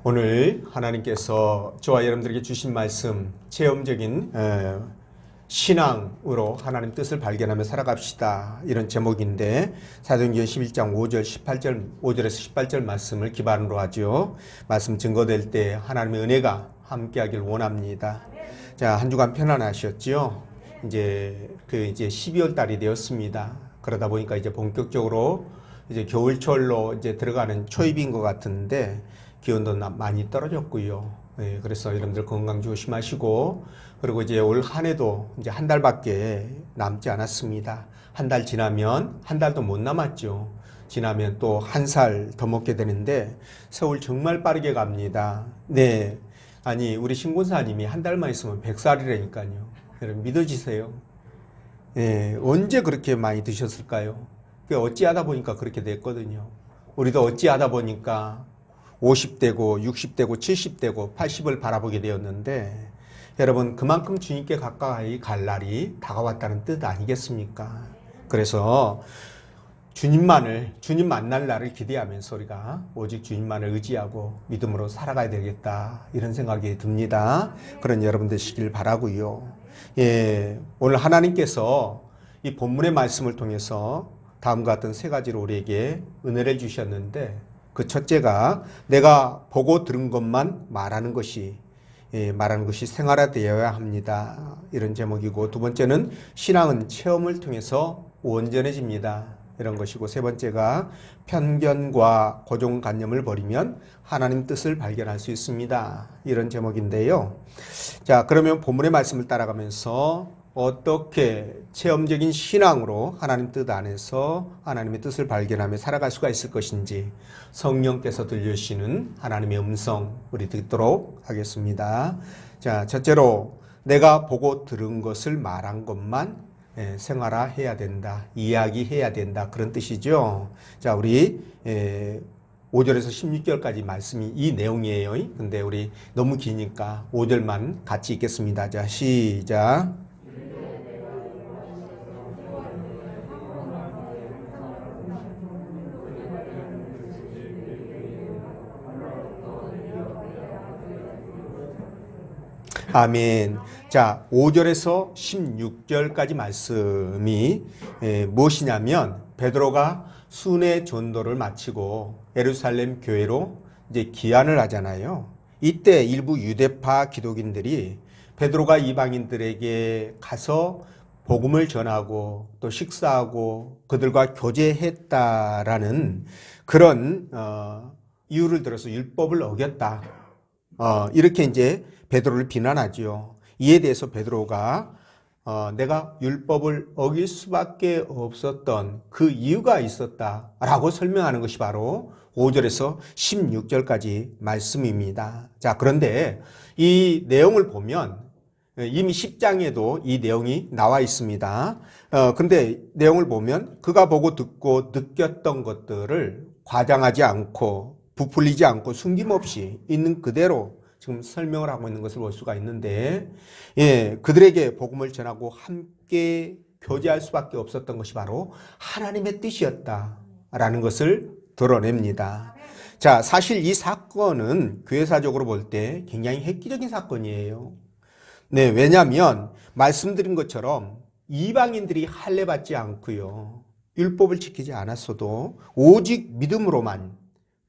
오늘 하나님께서 저와 여러분들에게 주신 말씀, 체험적인 신앙으로 하나님 뜻을 발견하며 살아갑시다, 이런 제목인데, 사도행전 11장 5절 18절 5절에서 18절 말씀을 기반으로 하죠. 말씀 증거될 때 하나님의 은혜가 함께하길 원합니다. 자, 한 주간 편안하셨죠? 이제 12월 달이 되었습니다. 그러다 보니까 이제 본격적으로 이제 겨울철로 이제 들어가는 초입인 것 같은데, 기온도 많이 떨어졌고요. 그래서 여러분들 건강 조심하시고, 그리고 이제 올 한 해도 이제 한 달밖에 남지 않았습니다. 한 달 지나면, 한 달도 못 남았죠. 지나면 또 한 살 더 먹게 되는데, 세월 정말 빠르게 갑니다. 네. 아니, 우리 신군사님이 한 달만 있으면 100살이라니까요. 여러분 믿어지세요? 네. 언제 그렇게 많이 드셨을까요? 어찌하다 보니까 그렇게 됐거든요. 우리도 어찌하다 보니까 50대고 60대고 70대고 80을 바라보게 되었는데, 여러분 그만큼 주님께 가까이 갈 날이 다가왔다는 뜻 아니겠습니까? 그래서 주님 만날 날을 기대하면서 우리가 오직 주님만을 의지하고 믿음으로 살아가야 되겠다, 이런 생각이 듭니다. 그런 여러분 되시길 바라고요. 오늘 하나님께서 이 본문의 말씀을 통해서 다음과 같은 세 가지로 우리에게 은혜를 주셨는데, 그 첫째가 내가 보고 들은 것만 말하는 것이 생활화되어야 합니다, 이런 제목이고, 두 번째는 신앙은 체험을 통해서 온전해집니다, 이런 것이고, 세 번째가 편견과 고정관념을 버리면 하나님 뜻을 발견할 수 있습니다, 이런 제목인데요. 자, 그러면 본문의 말씀을 따라가면서 어떻게 체험적인 신앙으로 하나님 뜻 안에서 하나님의 뜻을 발견하며 살아갈 수가 있을 것인지, 성령께서 들려주시는 하나님의 음성 우리 듣도록 하겠습니다. 자, 첫째로 내가 보고 들은 것을 말한 것만 생활화해야 된다, 이야기해야 된다, 그런 뜻이죠. 자, 우리 5절에서 16절까지 말씀이 이 내용이에요. 근데 우리 너무 기니까 5절만 같이 읽겠습니다. 자, 시작. 아멘. 자, 5절에서 16절까지 말씀이 무엇이냐면, 베드로가 순회 전도를 마치고 예루살렘 교회로 이제 귀환을 하잖아요. 이때 일부 유대파 기독인들이 베드로가 이방인들에게 가서 복음을 전하고 또 식사하고 그들과 교제했다라는 그런 이유를 들어서 율법을 어겼다, 이렇게 이제 베드로를 비난하죠. 이에 대해서 베드로가 내가 율법을 어길 수밖에 없었던 그 이유가 있었다라고 설명하는 것이 바로 5절에서 16절까지 말씀입니다. 자, 그런데 이 내용을 보면 이미 10장에도 이 내용이 나와 있습니다. 근데 내용을 보면 그가 보고 듣고 느꼈던 것들을 과장하지 않고 부풀리지 않고 숨김없이 있는 그대로 지금 설명을 하고 있는 것을 볼 수가 있는데, 그들에게 복음을 전하고 함께 교제할 수밖에 없었던 것이 바로 하나님의 뜻이었다라는 것을 드러냅니다. 자, 사실 이 사건은 교회사적으로 볼 때 굉장히 획기적인 사건이에요. 네, 왜냐하면 말씀드린 것처럼 이방인들이 할례받지 않고요, 율법을 지키지 않았어도 오직 믿음으로만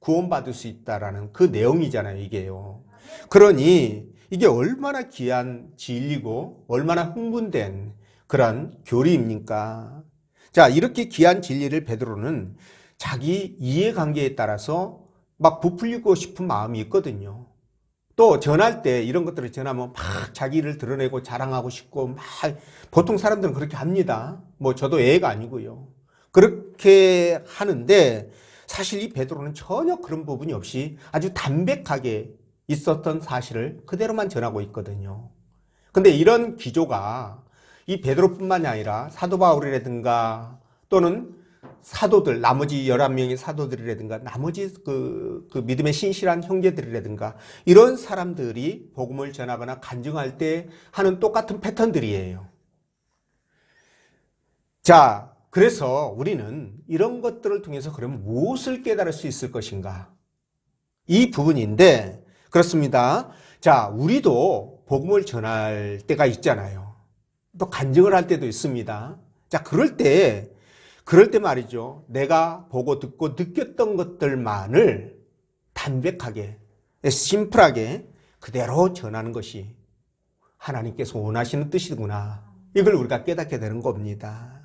구원받을 수 있다라는 그 내용이잖아요, 이게요. 그러니 이게 얼마나 귀한 진리고 얼마나 흥분된 그런 교리입니까? 자, 이렇게 귀한 진리를 베드로는 자기 이해관계에 따라서 막 부풀리고 싶은 마음이 있거든요. 또 전할 때 이런 것들을 전하면 막 자기를 드러내고 자랑하고 싶고, 막 보통 사람들은 그렇게 합니다. 뭐 저도 애가 아니고요. 그렇게 하는데, 사실 이 베드로는 전혀 그런 부분이 없이 아주 담백하게 있었던 사실을 그대로만 전하고 있거든요. 근데 이런 기조가 이 베드로뿐만이 아니라 사도 바울이라든가 또는 사도들, 나머지 11명의 사도들이라든가 나머지 그 믿음의 신실한 형제들이라든가 이런 사람들이 복음을 전하거나 간증할 때 하는 똑같은 패턴들이에요. 자, 그래서 우리는 이런 것들을 통해서 그러면 무엇을 깨달을 수 있을 것인가? 이 부분인데, 그렇습니다. 자, 우리도 복음을 전할 때가 있잖아요. 또 간증을 할 때도 있습니다. 자, 그럴 때 말이죠. 내가 보고 듣고 느꼈던 것들만을 담백하게, 심플하게 그대로 전하는 것이 하나님께서 원하시는 뜻이구나. 이걸 우리가 깨닫게 되는 겁니다.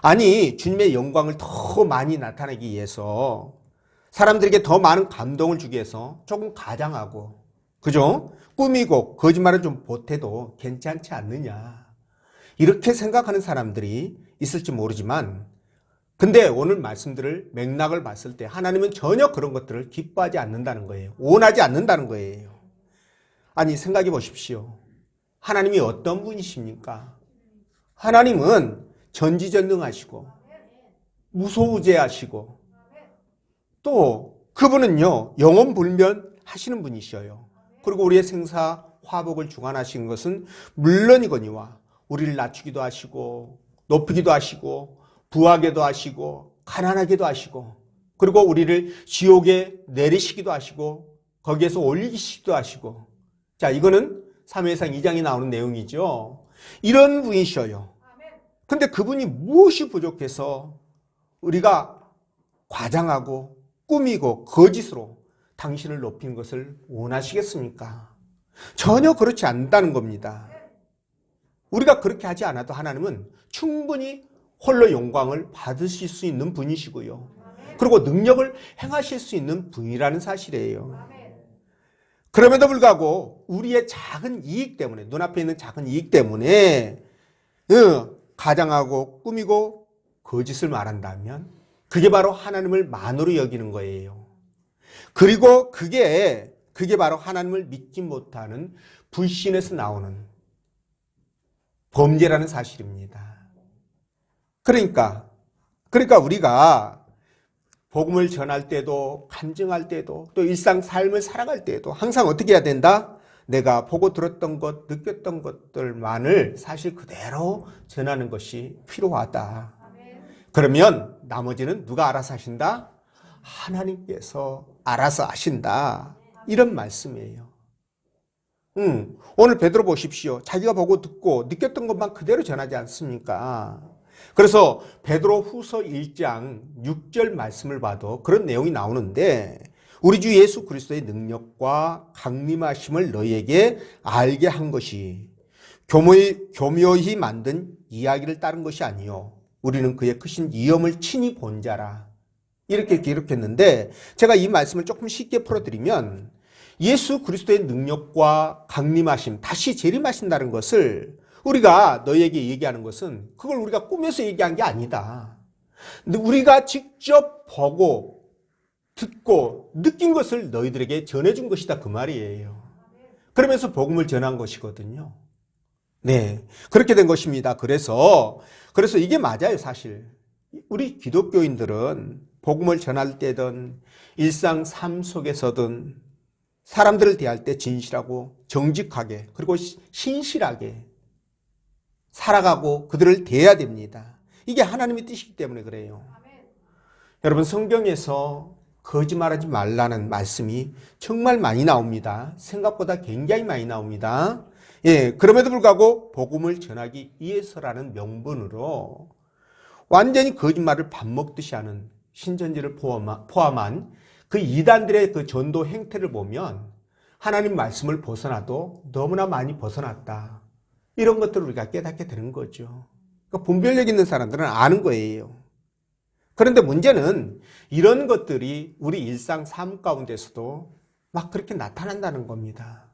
아니, 주님의 영광을 더 많이 나타내기 위해서, 사람들에게 더 많은 감동을 주기 위해서 조금 가장하고, 그죠? 꾸미고 거짓말을 좀 보태도 괜찮지 않느냐. 이렇게 생각하는 사람들이 있을지 모르지만, 근데 오늘 말씀들을 맥락을 봤을 때 하나님은 전혀 그런 것들을 기뻐하지 않는다는 거예요. 원하지 않는다는 거예요. 아니, 생각해 보십시오. 하나님이 어떤 분이십니까? 하나님은 전지전능하시고 무소부재하시고 또 그분은요 영원불면하시는 분이셔요. 그리고 우리의 생사 화복을 주관하시는 것은 물론이거니와 우리를 낮추기도 하시고 높이기도 하시고 부하게도 하시고 가난하게도 하시고 그리고 우리를 지옥에 내리시기도 하시고 거기에서 올리시기도 하시고, 자, 이거는 사무엘상 2장에 나오는 내용이죠. 이런 분이셔요. 근데 그분이 무엇이 부족해서 우리가 과장하고 꾸미고 거짓으로 당신을 높인 것을 원하시겠습니까? 전혀 그렇지 않다는 겁니다. 우리가 그렇게 하지 않아도 하나님은 충분히 홀로 영광을 받으실 수 있는 분이시고요. 그리고 능력을 행하실 수 있는 분이라는 사실이에요. 그럼에도 불구하고 우리의 작은 이익 때문에, 눈앞에 있는 작은 이익 때문에 가장하고 꾸미고 거짓을 말한다면 그게 바로 하나님을 만으로 여기는 거예요. 그리고 그게 바로 하나님을 믿지 못하는 불신에서 나오는 범죄라는 사실입니다. 그러니까 우리가 복음을 전할 때도 간증할 때도 또 일상 삶을 살아갈 때도 항상 어떻게 해야 된다? 내가 보고 들었던 것, 느꼈던 것들만을 사실 그대로 전하는 것이 필요하다. 그러면 나머지는 누가 알아서 하신다? 하나님께서 알아서 하신다. 이런 말씀이에요. 오늘 베드로 보십시오. 자기가 보고 듣고 느꼈던 것만 그대로 전하지 않습니까? 그래서 베드로 후서 1장 6절 말씀을 봐도 그런 내용이 나오는데, 우리 주 예수 그리스도의 능력과 강림하심을 너희에게 알게 한 것이 교묘히 만든 이야기를 따른 것이 아니요 우리는 그의 크신 위엄을 친히 본 자라. 이렇게 기록했는데, 제가 이 말씀을 조금 쉽게 풀어드리면 예수 그리스도의 능력과 강림하심, 다시 재림하신다는 것을 우리가 너희에게 얘기하는 것은 그걸 우리가 꾸며서 얘기한 게 아니다. 근데 우리가 직접 보고 듣고 느낀 것을 너희들에게 전해준 것이다, 그 말이에요. 그러면서 복음을 전한 것이거든요. 네, 그렇게 된 것입니다. 그래서 이게 맞아요, 사실. 우리 기독교인들은 복음을 전할 때든 일상 삶 속에서든 사람들을 대할 때 진실하고 정직하게 그리고 신실하게 살아가고 그들을 대해야 됩니다. 이게 하나님의 뜻이기 때문에 그래요. 여러분, 성경에서 거짓말하지 말라는 말씀이 정말 많이 나옵니다. 생각보다 굉장히 많이 나옵니다. 예, 그럼에도 불구하고 복음을 전하기 위해서라는 명분으로 완전히 거짓말을 밥 먹듯이 하는 신천지를 포함한 그 이단들의 그 전도 행태를 보면 하나님 말씀을 벗어나도 너무나 많이 벗어났다. 이런 것들을 우리가 깨닫게 되는 거죠. 그러니까 분별력 있는 사람들은 아는 거예요. 그런데 문제는 이런 것들이 우리 일상 삶 가운데서도 막 그렇게 나타난다는 겁니다.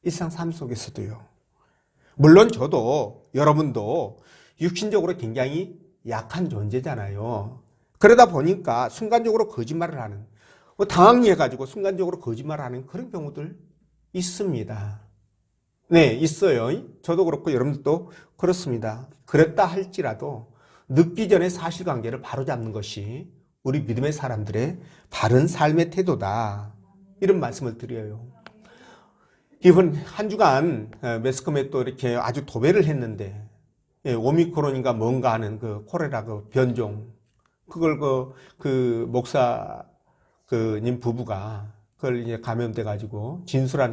일상 삶 속에서도요. 물론 저도 여러분도 육신적으로 굉장히 약한 존재잖아요. 그러다 보니까 순간적으로 거짓말을 하는, 당황해가지고 순간적으로 거짓말을 하는 그런 경우들 있습니다. 네, 있어요. 저도 그렇고 여러분들도 그렇습니다. 그랬다 할지라도 늦기 전에 사실관계를 바로잡는 것이 우리 믿음의 사람들의 바른 삶의 태도다. 이런 말씀을 드려요. 이번 한 주간 매스컴에 또 이렇게 아주 도배를 했는데, 오미크론인가 뭔가 하는 그 코레라 그 변종, 그걸 그 목사님 부부가 그걸 이제 감염돼 가지고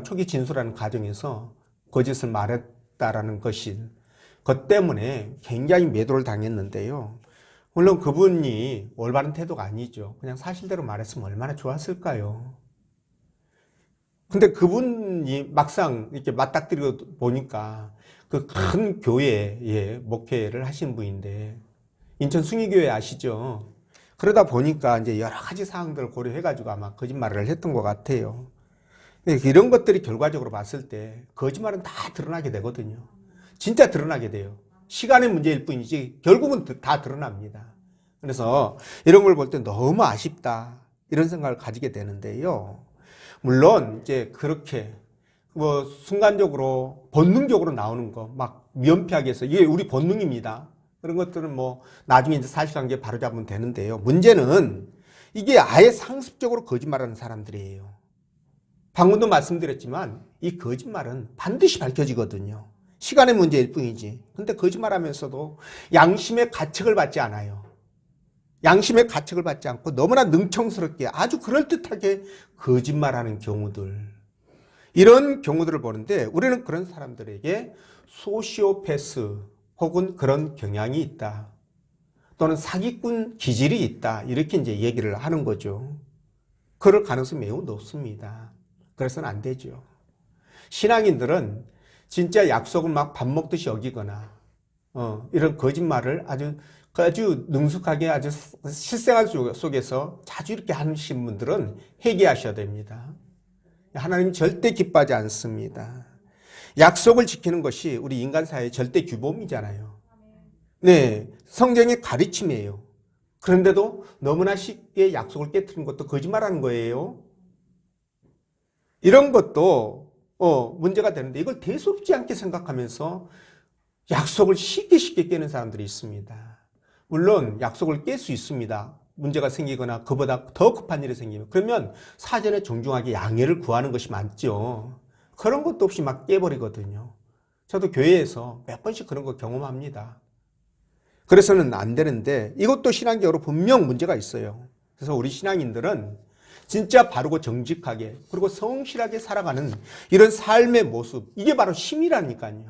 초기 진술하는 과정에서 거짓을 말했다라는 것 때문에 굉장히 매도를 당했는데요. 물론 그분이 올바른 태도가 아니죠. 그냥 사실대로 말했으면 얼마나 좋았을까요? 근데 그분이 막상 이렇게 맞닥뜨리고 보니까 그 큰 교회에 목회를 하신 분인데, 인천 숭의교회 아시죠? 그러다 보니까 이제 여러 가지 사항들을 고려해가지고 아마 거짓말을 했던 것 같아요. 이런 것들이 결과적으로 봤을 때 거짓말은 다 드러나게 되거든요. 진짜 드러나게 돼요. 시간의 문제일 뿐이지 결국은 다 드러납니다. 그래서 이런 걸 볼 때 너무 아쉽다, 이런 생각을 가지게 되는데요. 물론 이제 그렇게 뭐 순간적으로 본능적으로 나오는 거 막 면피하기 위해서, 이게 우리 본능입니다. 그런 것들은 뭐 나중에 이제 사실관계 바로잡으면 되는데요. 문제는 이게 아예 상습적으로 거짓말하는 사람들이에요. 방금도 말씀드렸지만 이 거짓말은 반드시 밝혀지거든요. 시간의 문제일 뿐이지. 근데 거짓말하면서도 양심의 가책을 받지 않아요. 양심의 가책을 받지 않고 너무나 능청스럽게 아주 그럴듯하게 거짓말하는 경우들, 이런 경우들을 보는데, 우리는 그런 사람들에게 소시오패스 혹은 그런 경향이 있다, 또는 사기꾼 기질이 있다, 이렇게 이제 얘기를 하는 거죠. 그럴 가능성이 매우 높습니다. 그래서는 안 되죠. 신앙인들은 진짜 약속을 막 밥 먹듯이 여기거나 이런 거짓말을 아주 능숙하게 아주 실생활 속에서 자주 이렇게 하시는 분들은 회개하셔야 됩니다. 하나님 절대 기뻐하지 않습니다. 약속을 지키는 것이 우리 인간 사회의 절대 규범이잖아요. 네, 성경의 가르침이에요. 그런데도 너무나 쉽게 약속을 깨트리는 것도 거짓말하는 거예요. 이런 것도 문제가 되는데, 이걸 대수롭지 않게 생각하면서 약속을 쉽게 깨는 사람들이 있습니다. 물론 약속을 깰 수 있습니다. 문제가 생기거나 그보다 더 급한 일이 생기면, 그러면 사전에 정중하게 양해를 구하는 것이 맞죠. 그런 것도 없이 막 깨버리거든요. 저도 교회에서 몇 번씩 그런 거 경험합니다. 그래서는 안 되는데, 이것도 신앙적으로 분명 문제가 있어요. 그래서 우리 신앙인들은 진짜 바르고 정직하게 그리고 성실하게 살아가는 이런 삶의 모습, 이게 바로 힘이라니까요.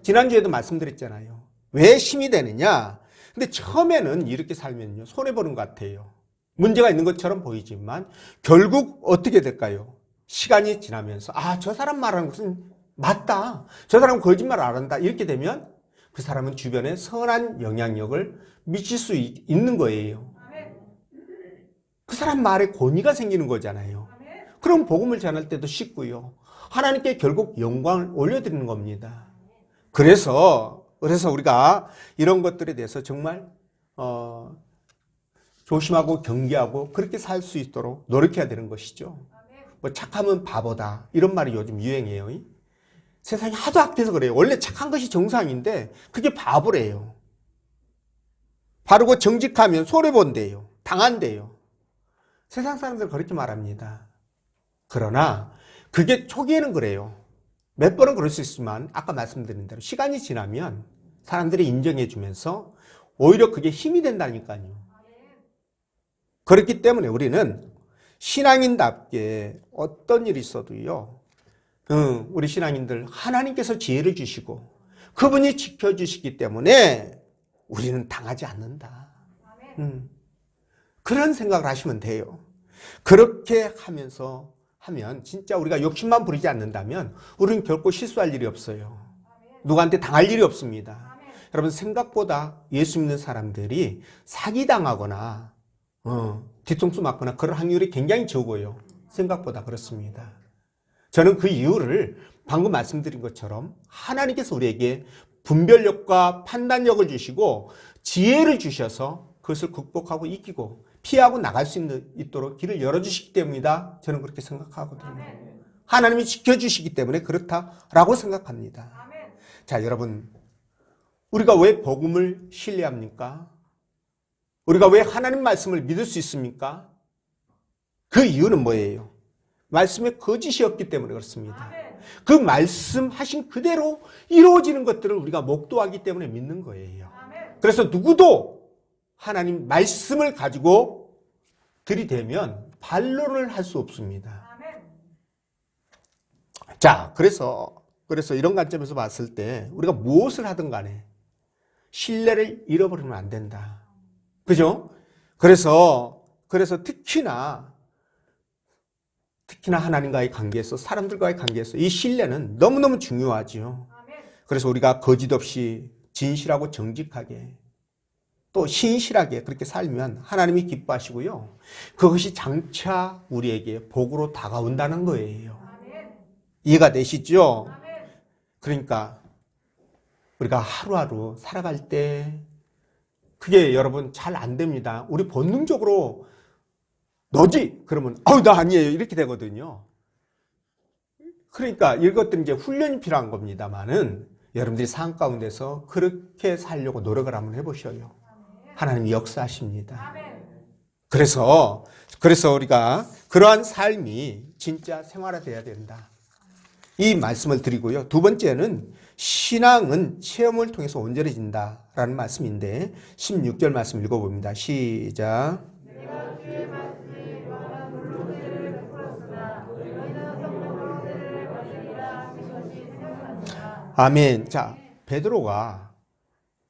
지난주에도 말씀드렸잖아요. 왜 힘이 되느냐? 근데 처음에는 이렇게 살면요, 손해보는 것 같아요. 문제가 있는 것처럼 보이지만 결국 어떻게 될까요? 시간이 지나면서 저 사람 말하는 것은 맞다, 저 사람은 거짓말 안 한다, 이렇게 되면 그 사람은 주변에 선한 영향력을 미칠 수 있는 거예요. 그 사람 말에 권위가 생기는 거잖아요. 그럼 복음을 전할 때도 쉽고요, 하나님께 결국 영광을 올려드리는 겁니다. 그래서 우리가 이런 것들에 대해서 정말 조심하고 경계하고 그렇게 살 수 있도록 노력해야 되는 것이죠. 뭐 착하면 바보다, 이런 말이 요즘 유행이에요. 세상이 하도 악해서 그래요. 원래 착한 것이 정상인데 그게 바보래요. 바르고 정직하면 손해본대요, 당한대요. 세상 사람들 그렇게 말합니다. 그러나 그게 초기에는 그래요. 몇 번은 그럴 수 있지만 아까 말씀드린 대로 시간이 지나면 사람들이 인정해 주면서 오히려 그게 힘이 된다니까요. 그렇기 때문에 우리는 신앙인답게 어떤 일이 있어도요, 우리 신앙인들 하나님께서 지혜를 주시고 그분이 지켜주시기 때문에 우리는 당하지 않는다. 그런 생각을 하시면 돼요. 그렇게 하면 진짜 우리가 욕심만 부리지 않는다면 우리는 결코 실수할 일이 없어요. 누구한테 당할 일이 없습니다. 여러분, 생각보다 예수 믿는 사람들이 사기당하거나 뒤통수 맞거나 그런 확률이 굉장히 적어요. 생각보다 그렇습니다. 저는 그 이유를 방금 말씀드린 것처럼 하나님께서 우리에게 분별력과 판단력을 주시고 지혜를 주셔서 그것을 극복하고 이기고 피하고 나갈 수 있도록 길을 열어주시기 때문이다, 저는 그렇게 생각하거든요. 하나님이 지켜주시기 때문에 그렇다라고 생각합니다. 자, 여러분, 우리가 왜 복음을 신뢰합니까? 우리가 왜 하나님 말씀을 믿을 수 있습니까? 그 이유는 뭐예요? 말씀에 거짓이 없기 때문에 그렇습니다. 그 말씀하신 그대로 이루어지는 것들을 우리가 목도하기 때문에 믿는 거예요. 그래서 누구도 하나님 말씀을 가지고 들이대면 반론을 할 수 없습니다. 자, 그래서 이런 관점에서 봤을 때 우리가 무엇을 하든 간에 신뢰를 잃어버리면 안 된다. 그죠? 그래서 특히나 하나님과의 관계에서, 사람들과의 관계에서 이 신뢰는 너무너무 중요하죠. 그래서 우리가 거짓 없이 진실하고 정직하게 또 신실하게 그렇게 살면 하나님이 기뻐하시고요. 그것이 장차 우리에게 복으로 다가온다는 거예요. 이해가 되시죠? 그러니까 우리가 하루하루 살아갈 때 그게 여러분 잘 안 됩니다. 우리 본능적으로 너지? 그러면 나 아니에요. 이렇게 되거든요. 그러니까 이것들은 이제 훈련이 필요한 겁니다만은 여러분들이 삶 가운데서 그렇게 살려고 노력을 한번 해보셔요. 하나님이 역사하십니다. 그래서 우리가 그러한 삶이 진짜 생활화돼야 된다. 이 말씀을 드리고요. 두 번째는 신앙은 체험을 통해서 온전해진다라는 말씀인데 16절 말씀 읽어봅니다. 시작. 아멘. 자, 베드로가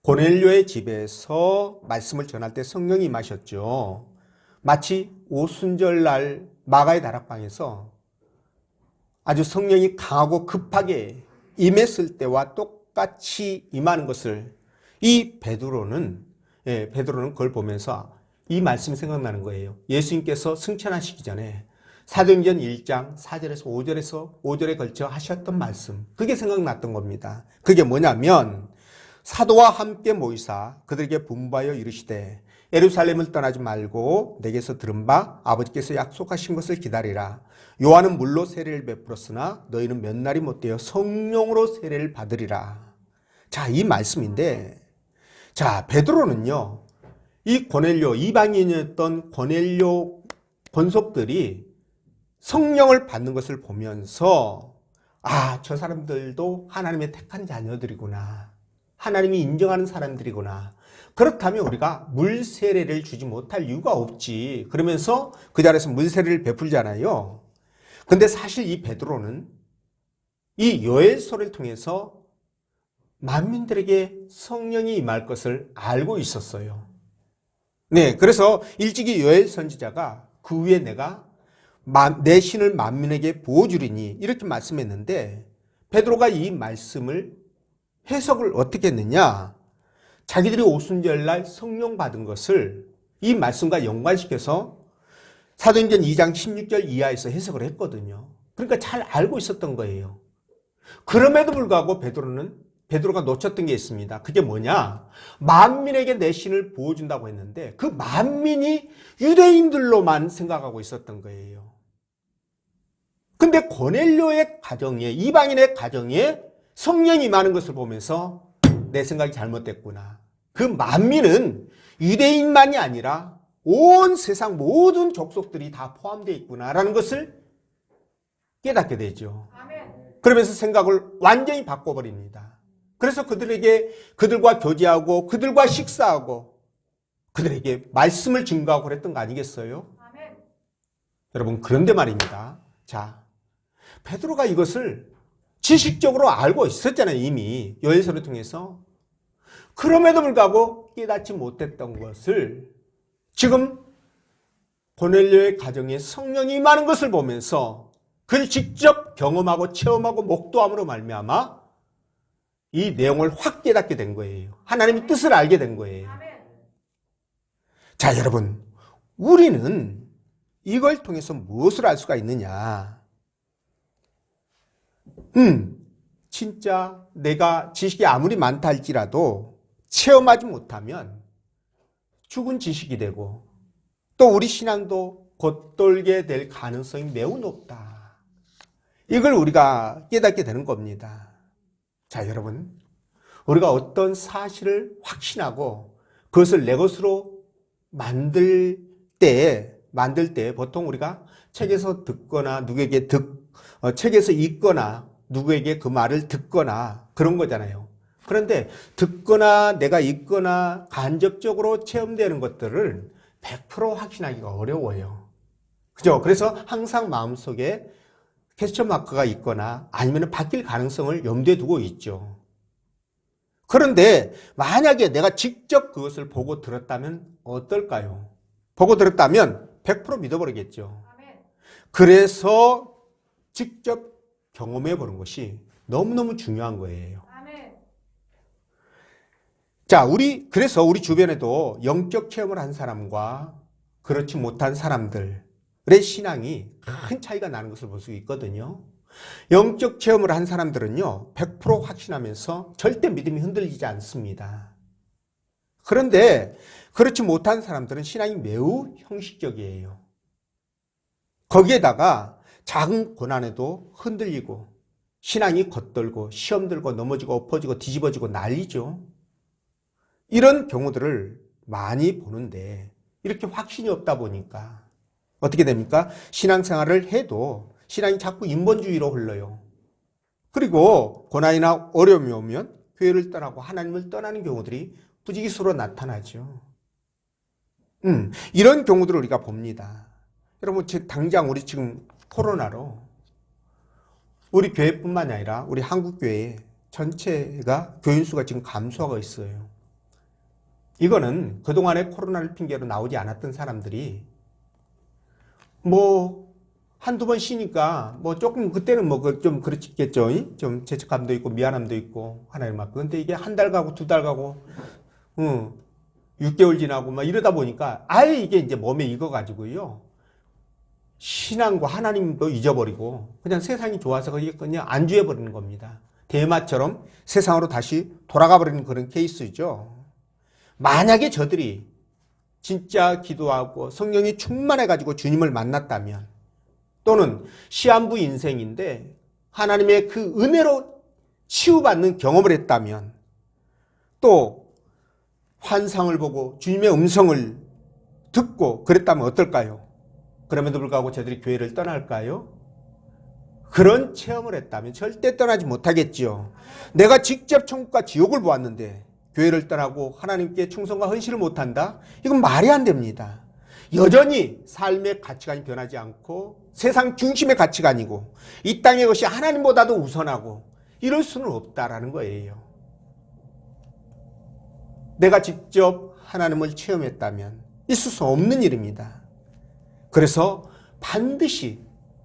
고넬료의 집에서 말씀을 전할 때 성령이 임하셨죠. 마치 오순절날 마가의 다락방에서 아주 성령이 강하고 급하게 임했을 때와 똑같이 임하는 것을 이 베드로는 그걸 보면서 이 말씀이 생각나는 거예요. 예수님께서 승천하시기 전에 사도행전 1장 4절에서 5절에 걸쳐 하셨던 말씀, 그게 생각났던 겁니다. 그게 뭐냐면 사도와 함께 모이사 그들에게 분부하여 이르시되 예루살렘을 떠나지 말고 내게서 들은 바 아버지께서 약속하신 것을 기다리라. 요한은 물로 세례를 베풀었으나 너희는 몇 날이 못되어 성령으로 세례를 받으리라. 자, 이 말씀인데, 자, 베드로는요, 이 고넬료, 이방인이었던 고넬료 권속들이 성령을 받는 것을 보면서 저 사람들도 하나님의 택한 자녀들이구나. 하나님이 인정하는 사람들이구나. 그렇다면 우리가 물세례를 주지 못할 이유가 없지. 그러면서 그 자리에서 물세례를 베풀잖아요. 근데 사실 이 베드로는 이 요엘서를 통해서 만민들에게 성령이 임할 것을 알고 있었어요. 네, 그래서 일찍이 요엘 선지자가 그 후에 내가 내 신을 만민에게 보여주리니 이렇게 말씀했는데 베드로가 이 말씀을 해석을 어떻게 했느냐? 자기들이 오순절날 성령 받은 것을 이 말씀과 연관시켜서 사도행전 2장 16절 이하에서 해석을 했거든요. 그러니까 잘 알고 있었던 거예요. 그럼에도 불구하고 베드로가 놓쳤던 게 있습니다. 그게 뭐냐? 만민에게 내 신을 보여준다고 했는데 그 만민이 유대인들로만 생각하고 있었던 거예요. 근데 고넬료의 가정에, 이방인의 가정에 성령이 임하는 것을 보면서 내 생각이 잘못됐구나. 그 만민은 유대인만이 아니라 온 세상 모든 족속들이 다 포함되어 있구나라는 것을 깨닫게 되죠. 그러면서 생각을 완전히 바꿔버립니다. 그래서 그들과 교제하고 그들과 식사하고 그들에게 말씀을 증거하고 그랬던 거 아니겠어요? 여러분, 그런데 말입니다. 자, 베드로가 이것을 지식적으로 알고 있었잖아요. 이미 요엘서를 통해서. 그럼에도 불구하고 깨닫지 못했던 것을 지금 고넬료의 가정에 성령이 임하는 것을 보면서 그를 직접 경험하고 체험하고 목도함으로 말미암아 이 내용을 확 깨닫게 된 거예요. 하나님의 뜻을 알게 된 거예요. 자, 여러분, 우리는 이걸 통해서 무엇을 알 수가 있느냐? 진짜 내가 지식이 아무리 많다 할지라도 체험하지 못하면 죽은 지식이 되고 또 우리 신앙도 겉돌게 될 가능성이 매우 높다. 이걸 우리가 깨닫게 되는 겁니다. 자, 여러분, 우리가 어떤 사실을 확신하고 그것을 내 것으로 만들 때 보통 우리가 책에서 듣거나 책에서 읽거나 누구에게 그 말을 듣거나 그런 거잖아요. 그런데 듣거나 내가 읽거나 간접적으로 체험되는 것들을 100% 확신하기가 어려워요. 그죠? 그래서 항상 마음속에 퀘스천 마크가 있거나 아니면 바뀔 가능성을 염두에 두고 있죠. 그런데 만약에 내가 직접 그것을 보고 들었다면 어떨까요? 보고 들었다면 100% 믿어버리겠죠. 그래서 직접 경험해 보는 것이 너무너무 중요한 거예요. 자, 그래서 우리 주변에도 영적 체험을 한 사람과 그렇지 못한 사람들의 신앙이 큰 차이가 나는 것을 볼 수 있거든요. 영적 체험을 한 사람들은요, 100% 확신하면서 절대 믿음이 흔들리지 않습니다. 그런데 그렇지 못한 사람들은 신앙이 매우 형식적이에요. 거기에다가 작은 고난에도 흔들리고 신앙이 겉돌고 시험 들고 넘어지고 엎어지고 뒤집어지고 난리죠. 이런 경우들을 많이 보는데 이렇게 확신이 없다 보니까 어떻게 됩니까? 신앙생활을 해도 신앙이 자꾸 인본주의로 흘러요. 그리고 고난이나 어려움이 오면 교회를 떠나고 하나님을 떠나는 경우들이 부지기수로 나타나죠. 이런 경우들을 우리가 봅니다. 여러분, 당장 우리 지금 코로나로 우리 교회뿐만 아니라 우리 한국교회 전체가 교인 수가 지금 감소하고 있어요. 이거는 그동안에 코로나를 핑계로 나오지 않았던 사람들이 한두 번 쉬니까 조금 그때는 좀 그렇겠죠. 좀 죄책감도 있고 미안함도 있고 하나님 앞에. 근데 이게 한 달 가고 2달 가고 6개월 지나고 막 이러다 보니까 아예 이게 이제 몸에 익어가지고요. 신앙과 하나님도 잊어버리고 그냥 세상이 좋아서 그냥 안주해버리는 겁니다. 대마처럼 세상으로 다시 돌아가 버리는 그런 케이스죠. 만약에 저들이 진짜 기도하고 성령이 충만해가지고 주님을 만났다면 또는 시한부 인생인데 하나님의 그 은혜로 치유받는 경험을 했다면 또 환상을 보고 주님의 음성을 듣고 그랬다면 어떨까요? 그럼에도 불구하고 저들이 교회를 떠날까요? 그런 체험을 했다면 절대 떠나지 못하겠지요. 내가 직접 천국과 지옥을 보았는데 교회를 떠나고 하나님께 충성과 헌신을 못한다? 이건 말이 안 됩니다. 여전히 삶의 가치관이 변하지 않고 세상 중심의 가치관이고 이 땅의 것이 하나님보다도 우선하고 이럴 수는 없다라는 거예요. 내가 직접 하나님을 체험했다면 있을 수 없는 일입니다. 그래서 반드시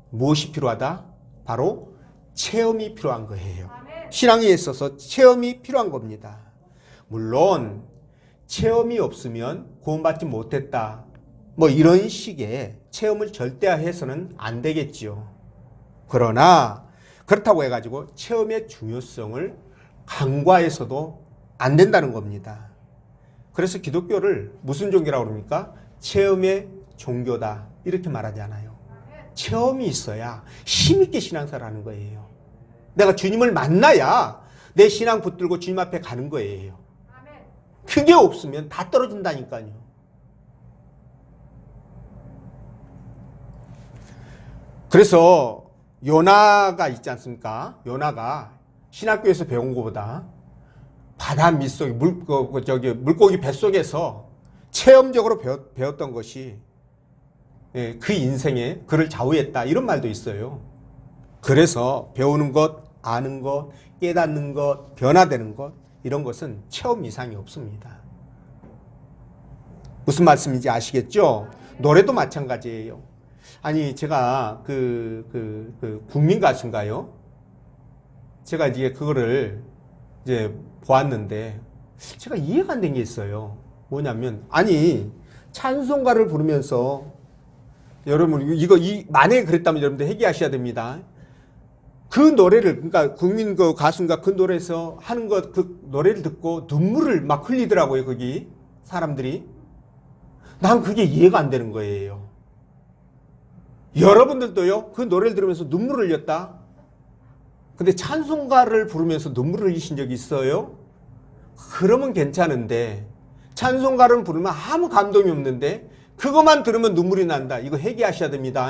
무엇이 필요하다? 바로 체험이 필요한 거예요. 신앙에 있어서 체험이 필요한 겁니다. 물론 체험이 없으면 구원받지 못했다. 이런 식의 체험을 절대화해서는 안 되겠지요. 그러나 그렇다고 해가지고 체험의 중요성을 간과해서도 안 된다는 겁니다. 그래서 기독교를 무슨 종교라고 그럽니까? 체험의 종교다. 이렇게 말하지 않아요. 체험이 있어야 힘있게 신앙생활을 하는 거예요. 내가 주님을 만나야 내 신앙 붙들고 주님 앞에 가는 거예요. 그게 없으면 다 떨어진다니까요. 그래서 요나가 있지 않습니까? 요나가 신학교에서 배운 것보다 바다 밑속에 물고기 뱃속에서 체험적으로 배웠던 것이 그 인생에 그를 좌우했다. 이런 말도 있어요. 그래서 배우는 것, 아는 것, 깨닫는 것, 변화되는 것 이런 것은 체험 이상이 없습니다. 무슨 말씀인지 아시겠죠? 노래도 마찬가지예요. 아니 제가 국민 가수인가요? 제가 이제 그거를 이제 보았는데 제가 이해가 안 된 게 있어요. 뭐냐면 찬송가를 부르면서 여러분 만약에 그랬다면 여러분들 회개하셔야 됩니다. 그 노래를 그러니까 국민 가수인가 그 노래에서 하는 그 노래를 듣고 눈물을 막 흘리더라고요. 거기 사람들이. 난 그게 이해가 안 되는 거예요. 여러분들도요 그 노래를 들으면서 눈물을 흘렸다. 근데 찬송가를 부르면서 눈물을 흘리신 적이 있어요? 그러면 괜찮은데 찬송가를 부르면 아무 감동이 없는데 그것만 들으면 눈물이 난다. 이거 회개하셔야 됩니다.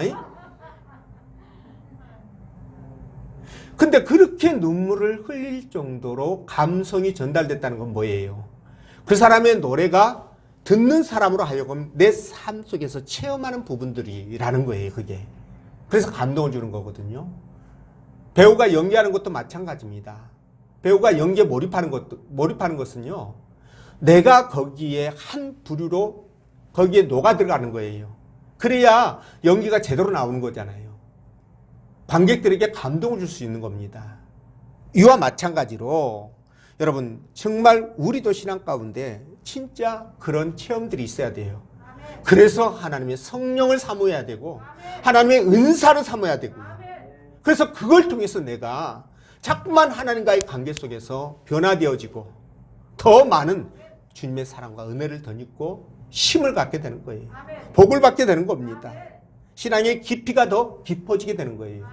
근데 그렇게 눈물을 흘릴 정도로 감성이 전달됐다는 건 뭐예요? 그 사람의 노래가 듣는 사람으로 하여금 내 삶 속에서 체험하는 부분들이라는 거예요. 그게. 그래서 감동을 주는 거거든요. 배우가 연기하는 것도 마찬가지입니다. 배우가 연기에 몰입하는 것은요, 내가 거기에 한 부류로 거기에 녹아 들어가는 거예요. 그래야 연기가 제대로 나오는 거잖아요. 관객들에게 감동을 줄 수 있는 겁니다. 이와 마찬가지로 여러분, 정말 우리도 신앙 가운데 진짜 그런 체험들이 있어야 돼요. 그래서 하나님의 성령을 사모해야 되고 하나님의 은사를 사모해야 되고요. 그래서 그걸 통해서 내가 자꾸만 하나님과의 관계 속에서 변화되어지고 더 많은 주님의 사랑과 은혜를 덧입고 힘을 갖게 되는 거예요. 복을 받게 되는 겁니다. 신앙의 깊이가 더 깊어지게 되는 거예요.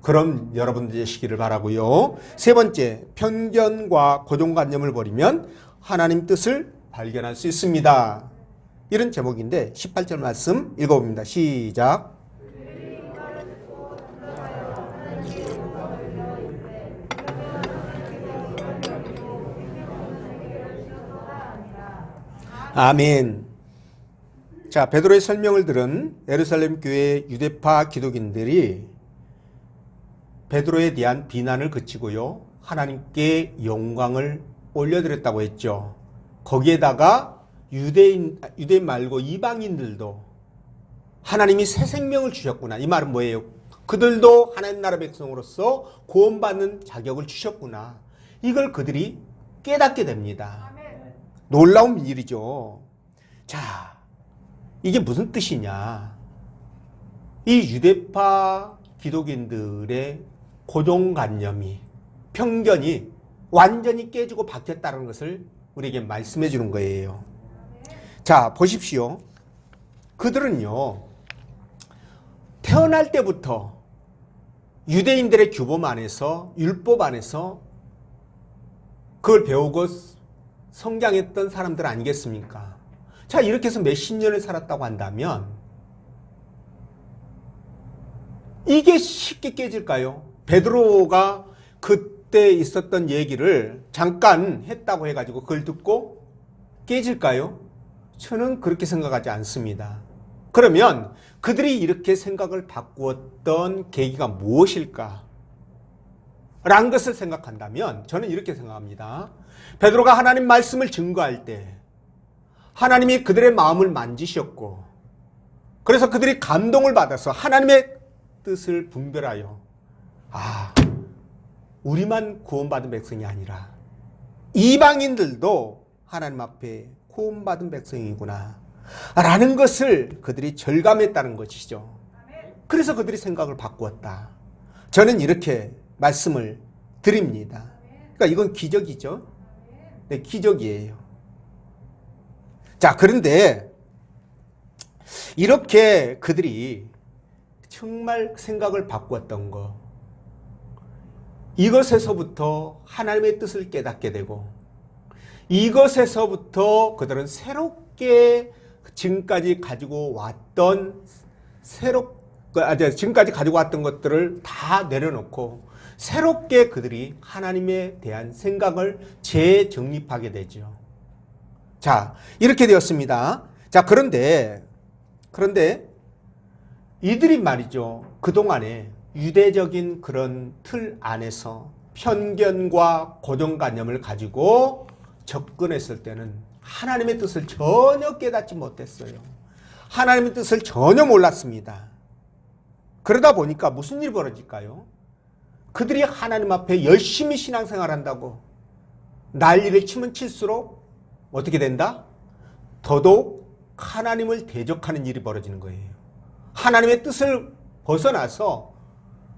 그럼 여러분들 되시기를 바라고요. 세 번째, 편견과 고정관념을 버리면 하나님 뜻을 발견할 수 있습니다. 이런 제목인데 18절 말씀 읽어봅니다. 시작. 아멘. 자, 베드로의 설명을 들은 예루살렘 교회 유대파 기독인들이 베드로에 대한 비난을 그치고요, 하나님께 영광을 올려드렸다고 했죠. 거기에다가 유대인 말고 이방인들도 하나님이 새 생명을 주셨구나. 이 말은 뭐예요? 그들도 하나님 나라 백성으로서 구원받는 자격을 주셨구나. 이걸 그들이 깨닫게 됩니다. 놀라운 일이죠. 자, 이게 무슨 뜻이냐? 이 유대파 기독인들의 고정관념이, 편견이 완전히 깨지고 바뀌었다는 것을 우리에게 말씀해 주는 거예요. 자, 보십시오. 그들은요, 태어날 때부터 유대인들의 규범 안에서, 율법 안에서 그걸 배우고 성장했던 사람들 아니겠습니까? 자, 이렇게 해서 몇십 년을 살았다고 한다면 이게 쉽게 깨질까요? 베드로가 그때 있었던 얘기를 잠깐 했다고 해가지고 그걸 듣고 깨질까요? 저는 그렇게 생각하지 않습니다. 그러면 그들이 이렇게 생각을 바꾸었던 계기가 무엇일까? 라는 것을 생각한다면 저는 이렇게 생각합니다. 베드로가 하나님 말씀을 증거할 때 하나님이 그들의 마음을 만지셨고, 그래서 그들이 감동을 받아서 하나님의 뜻을 분별하여, 아, 우리만 구원받은 백성이 아니라 이방인들도 하나님 앞에 구원받은 백성이구나 라는 것을 그들이 절감했다는 것이죠. 그래서 그들이 생각을 바꾸었다. 저는 이렇게 말씀을 드립니다. 그러니까 이건 기적이죠. 네, 기적이에요. 자, 그런데 이렇게 그들이 정말 생각을 바꾸었던 거, 이것에서부터 하나님의 뜻을 깨닫게 되고, 이것에서부터 그들은 새롭게 지금까지 가지고 왔던 지금까지 가지고 왔던 것들을 다 내려놓고 새롭게 그들이 하나님에 대한 생각을 재정립하게 되죠. 자, 이렇게 되었습니다. 자, 그런데 이들이 말이죠, 그동안에 유대적인 그런 틀 안에서 편견과 고정관념을 가지고 접근했을 때는 하나님의 뜻을 전혀 깨닫지 못했어요. 하나님의 뜻을 전혀 몰랐습니다. 그러다 보니까 무슨 일이 벌어질까요? 그들이 하나님 앞에 열심히 신앙생활한다고 난리를 치면 칠수록 어떻게 된다? 더더욱 하나님을 대적하는 일이 벌어지는 거예요. 하나님의 뜻을 벗어나서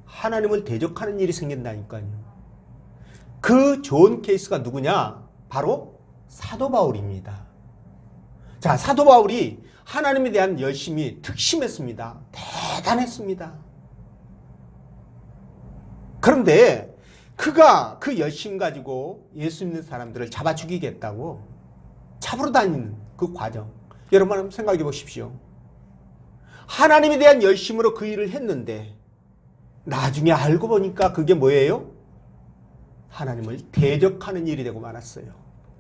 하나님을 대적하는 일이 생긴다니까요. 그 좋은 케이스가 누구냐? 바로 사도 바울입니다. 자, 사도 바울이 하나님에 대한 열심이 특심했습니다. 대단했습니다. 그런데 그가 그 열심 가지고 예수 믿는 사람들을 잡아 죽이겠다고 잡으러 다니는 그 과정, 여러분 한번 생각해 보십시오. 하나님에 대한 열심으로 그 일을 했는데 나중에 알고 보니까 그게 뭐예요? 하나님을 대적하는 일이 되고 말았어요.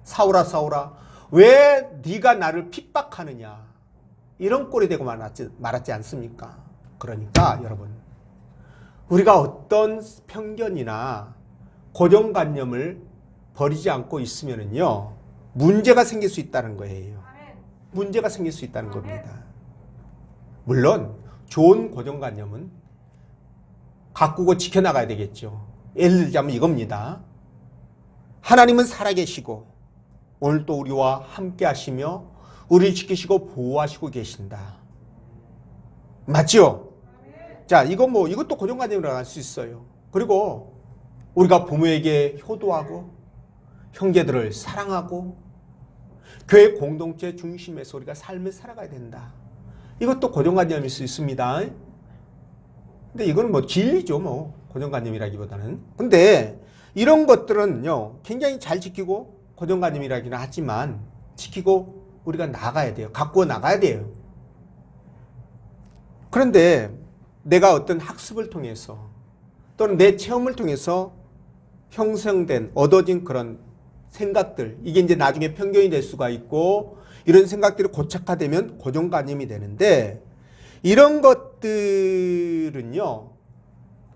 사울아, 사울아, 왜 네가 나를 핍박하느냐, 이런 꼴이 되고 말았지 않습니까? 그러니까 여러분, 우리가 어떤 편견이나 고정관념을 버리지 않고 있으면요, 문제가 생길 수 있다는 거예요. 문제가 생길 수 있다는 겁니다. 물론 좋은 고정관념은 가꾸고 지켜나가야 되겠죠. 예를 들자면 이겁니다. 하나님은 살아계시고 오늘 또 우리와 함께 하시며 우리를 지키시고 보호하시고 계신다. 맞죠? 자, 이것도 고정관념이라고 할 수 있어요. 그리고 우리가 부모에게 효도하고 형제들을 사랑하고 교회 공동체 중심에서 우리가 삶을 살아가야 된다. 이것도 고정관념일 수 있습니다. 근데 이거는 진리죠, 고정관념이라기보다는. 근데 이런 것들은요, 굉장히 잘 지키고 고정관념이라기는 하지만 지키고 우리가 나가야 돼요. 갖고 나가야 돼요. 그런데 내가 어떤 학습을 통해서 또는 내 체험을 통해서 형성된, 얻어진 그런 생각들, 이게 이제 나중에 편견이 될 수가 있고, 이런 생각들이 고착화되면 고정관념이 되는데, 이런 것들은요,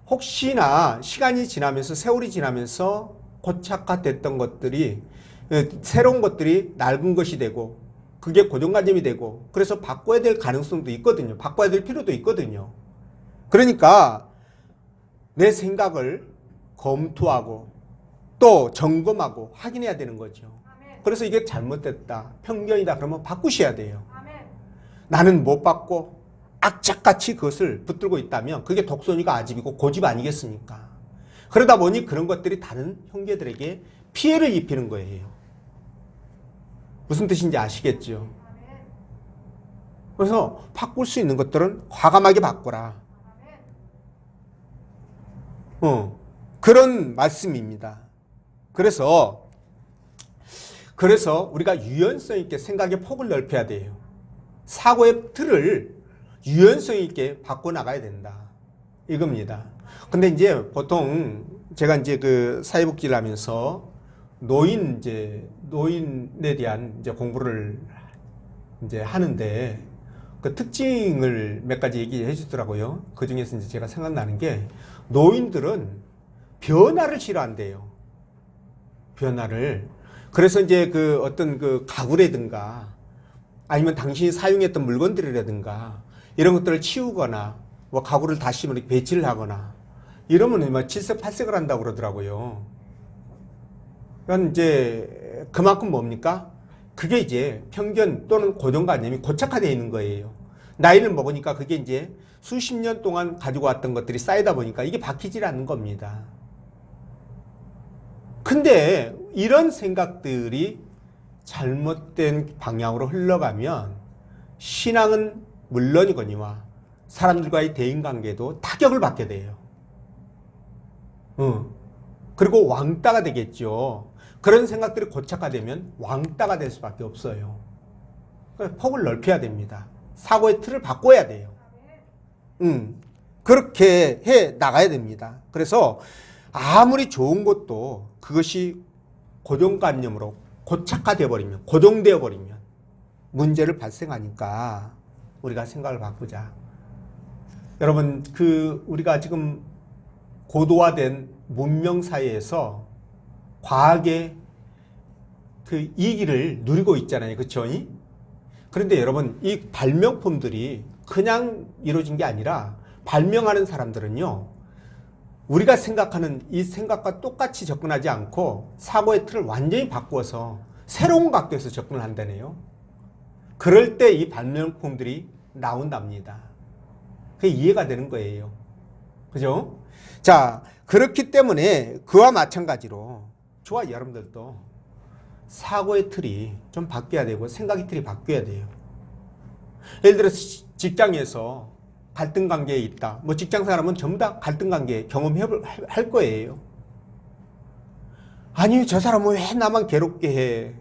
혹시나 시간이 지나면서, 세월이 지나면서 고착화됐던 것들이, 새로운 것들이 낡은 것이 되고, 그게 고정관념이 되고, 그래서 바꿔야 될 가능성도 있거든요. 바꿔야 될 필요도 있거든요. 그러니까 내 생각을 검토하고 또 점검하고 확인해야 되는 거죠. 그래서 이게 잘못됐다, 편견이다 그러면 바꾸셔야 돼요. 나는 못 바꿔 악착같이 그것을 붙들고 있다면 그게 독선이가 아집이고 고집 아니겠습니까? 그러다 보니 그런 것들이 다른 형제들에게 피해를 입히는 거예요. 무슨 뜻인지 아시겠죠? 그래서 바꿀 수 있는 것들은 과감하게 바꾸라. 그런 말씀입니다. 그래서 우리가 유연성 있게 생각의 폭을 넓혀야 돼요. 사고의 틀을 유연성 있게 바꿔나가야 된다. 이겁니다. 근데 이제 보통 제가 이제 그 사회복지를 하면서 노인에 대한 이제 공부를 이제 하는데 그 특징을 몇 가지 얘기해 주더라고요. 그 중에서 이제 제가 생각나는 게 노인들은 변화를 싫어한대요. 변화를. 그래서 이제 그 어떤 그 가구라든가 아니면 당신이 사용했던 물건들이라든가 이런 것들을 치우거나 뭐 가구를 다시 이렇게 배치를 하거나 이러면 뭐 칠색팔색을 한다고 그러더라고요. 그러니까 이제 그만큼 뭡니까? 그게 이제 편견 또는 고정관념이 고착화되어 있는 거예요. 나이를 먹으니까 그게 이제 수십 년 동안 가지고 왔던 것들이 쌓이다 보니까 이게 바뀌질 않는 겁니다. 근데 이런 생각들이 잘못된 방향으로 흘러가면 신앙은 물론이거니와 사람들과의 대인관계도 타격을 받게 돼요. 그리고 왕따가 되겠죠. 그런 생각들이 고착화되면 왕따가 될 수밖에 없어요. 폭을 넓혀야 됩니다. 사고의 틀을 바꿔야 돼요. 그렇게 해 나가야 됩니다. 그래서 아무리 좋은 것도 그것이 고정관념으로 고착화되어 버리면, 고정되어 버리면 문제를 발생하니까 우리가 생각을 바꾸자. 여러분, 우리가 지금 고도화된 문명 사회에서 과학의 그 이기를 누리고 있잖아요. 그렇죠? 그런데 여러분, 이 발명품들이 그냥 이루어진 게 아니라 발명하는 사람들은요, 우리가 생각하는 이 생각과 똑같이 접근하지 않고 사고의 틀을 완전히 바꾸어서 새로운 각도에서 접근을 한다네요. 그럴 때 이 발명품들이 나온답니다. 그게 이해가 되는 거예요. 그죠? 자, 그렇기 때문에 그와 마찬가지로 저와 여러분들도 사고의 틀이 좀 바뀌어야 되고 생각의 틀이 바뀌어야 돼요. 예를 들어서 직장에서 갈등 관계에 있다. 뭐 직장 사람은 전부 다 갈등 관계 경험할 거예요. 아니, 저 사람은 왜 나만 괴롭게 해?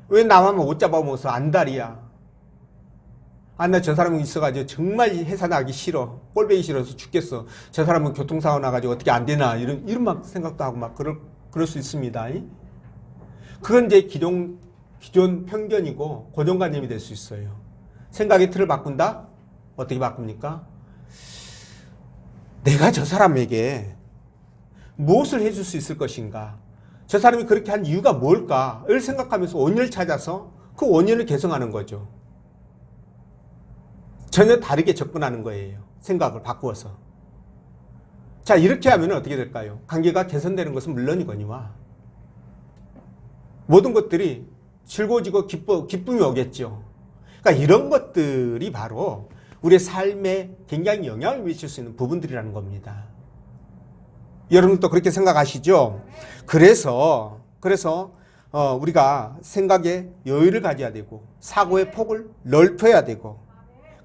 왜 나만 옷 잡아먹어서 안달이야? 나 저 사람이 있어가지고 정말 회사 나기 싫어. 꼴보기 싫어서 죽겠어. 저 사람은 교통사고 나가지고 어떻게 안 되나. 이런 막 생각도 하고 막 그럴 수 있습니다. 그건 이제 기존 편견이고 고정관념이 될 수 있어요. 생각의 틀을 바꾼다? 어떻게 바꿉니까? 내가 저 사람에게 무엇을 해줄 수 있을 것인가? 저 사람이 그렇게 한 이유가 뭘까를 생각하면서 원인을 찾아서 그 원인을 개선하는 거죠. 전혀 다르게 접근하는 거예요. 생각을 바꾸어서. 자, 이렇게 하면 어떻게 될까요? 관계가 개선되는 것은 물론이거니와 모든 것들이 즐거워지고 기쁨이 오겠죠. 그러니까 이런 것들이 바로 우리의 삶에 굉장히 영향을 미칠 수 있는 부분들이라는 겁니다. 여러분도 그렇게 생각하시죠? 그래서 우리가 생각에 여유를 가져야 되고 사고의 폭을 넓혀야 되고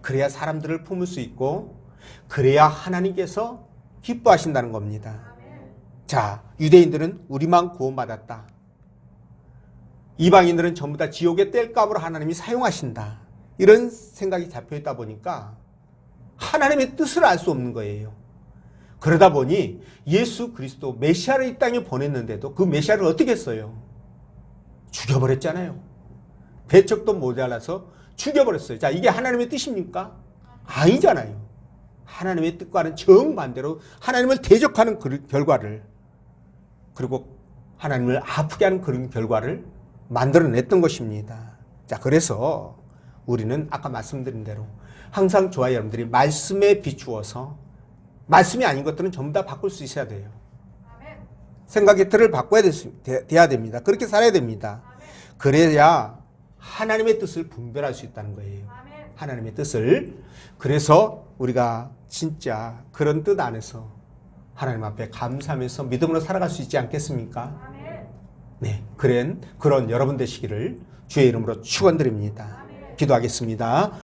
그래야 사람들을 품을 수 있고 그래야 하나님께서 기뻐하신다는 겁니다. 자, 유대인들은 우리만 구원받았다. 이방인들은 전부 다 지옥의 땔감으로 하나님이 사용하신다. 이런 생각이 잡혀있다 보니까 하나님의 뜻을 알 수 없는 거예요. 그러다 보니 예수 그리스도 메시아를 이 땅에 보냈는데도 그 메시아를 어떻게 했어요? 죽여버렸잖아요. 배척도 모자라서 죽여버렸어요. 자, 이게 하나님의 뜻입니까? 아니잖아요. 하나님의 뜻과는 정반대로 하나님을 대적하는 그 결과를, 그리고 하나님을 아프게 하는 그런 결과를 만들어냈던 것입니다. 자, 그래서 우리는 아까 말씀드린 대로 항상 저와 여러분들이 말씀에 비추어서 말씀이 아닌 것들은 전부 다 바꿀 수 있어야 돼요. 생각의 틀을 바꿔야 돼야 됩니다. 그렇게 살아야 됩니다. 그래야 하나님의 뜻을 분별할 수 있다는 거예요. 하나님의 뜻을. 그래서 우리가 진짜 그런 뜻 안에서 하나님 앞에 감사하면서 믿음으로 살아갈 수 있지 않겠습니까? 네, 그런 여러분 되시기를 주의 이름으로 축원드립니다. 기도하겠습니다.